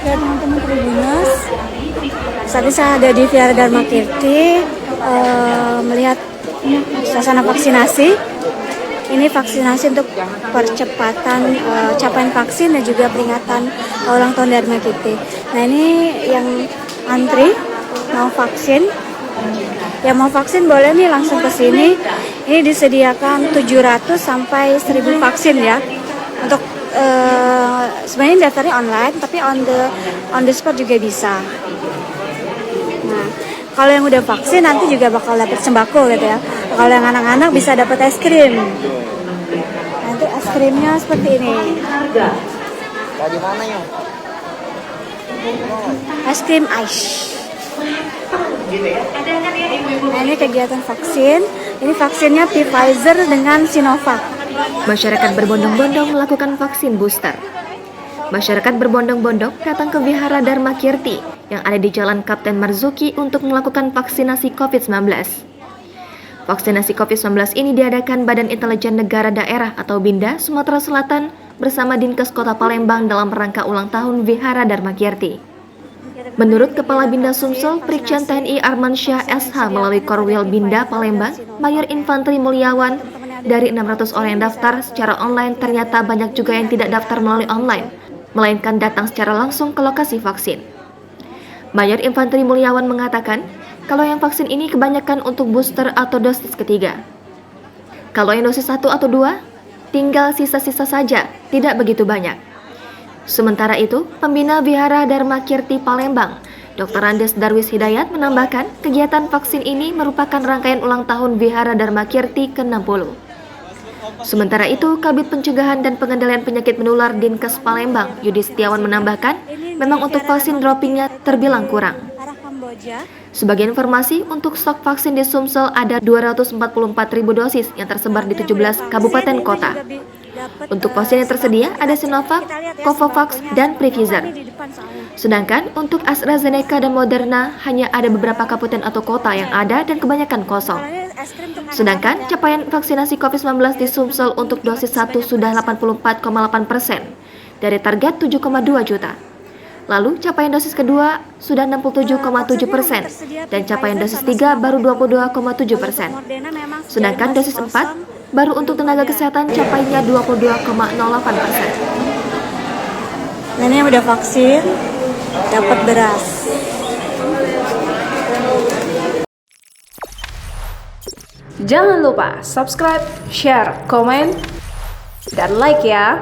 Ya teman-teman Tribuners, saat ini saya ada di Vihara Dharma Kirti melihat suasana vaksinasi. Ini vaksinasi untuk percepatan capaian vaksin dan juga peringatan ulang tahun Dharma Kirti. Nah ini yang antri mau vaksin. Yang mau vaksin boleh nih langsung ke sini. Ini disediakan 700 sampai 1000 vaksin ya. Untuk sebenarnya daftarnya online, tapi on the spot juga bisa. Nah, kalau yang udah vaksin nanti juga bakal dapat sembako gitu ya. Kalau yang anak-anak bisa dapat es krim. Nanti es krimnya seperti ini. Dari mana ya? Es krim ice. Nah, ini kegiatan vaksin. Ini vaksinnya Pfizer dengan Sinovac. Masyarakat berbondong-bondong melakukan vaksin booster. Masyarakat berbondong-bondong datang ke Vihara Dharma Kirti yang ada di Jalan Kapten Marzuki untuk melakukan vaksinasi COVID-19. Vaksinasi COVID-19 ini diadakan Badan Intelijen Negara Daerah atau BINDA Sumatera Selatan bersama Dinkes Kota Palembang dalam rangka ulang tahun Vihara Dharma Kirti. Menurut Kepala BINDA Sumsel, Brigjen TNI Armansyah SH melalui Korwil BINDA Palembang, Mayor Infanteri Mulyawan, dari 600 orang yang daftar secara online, ternyata banyak juga yang tidak daftar melalui online, melainkan datang secara langsung ke lokasi vaksin. Mayor Infanteri Mulyawan mengatakan, kalau yang vaksin ini kebanyakan untuk booster atau dosis ketiga. Kalau yang dosis 1 atau 2, tinggal sisa-sisa saja, tidak begitu banyak. Sementara itu, Pembina Vihara Dharma Kirti Palembang, Dr. Andes Darwis Hidayat menambahkan, kegiatan vaksin ini merupakan rangkaian ulang tahun Vihara Dharma Kirti ke-60. Sementara itu, Kabid Pencegahan dan Pengendalian Penyakit Menular Dinkes Palembang, Yudi Setiawan menambahkan, memang untuk vaksin droppingnya terbilang kurang. Sebagai informasi, untuk stok vaksin di Sumsel ada 244.000 dosis yang tersebar di 17 kabupaten kota. Untuk vaksin yang tersedia ada Sinovac, Covovax, dan Pfizer. Sedangkan untuk AstraZeneca dan Moderna hanya ada beberapa kabupaten atau kota yang ada dan kebanyakan kosong. Sedangkan capaian vaksinasi COVID-19 di Sumsel untuk dosis 1 sudah 84,8% dari target 7,2 juta. Lalu capaian dosis kedua sudah 67,7% dan capaian dosis 3 baru 22,7%. Sedangkan dosis 4 baru untuk tenaga kesehatan capainya 22,08%. Nah, ini yang udah vaksin dapat beras. Jangan lupa subscribe, share, komen, dan like ya.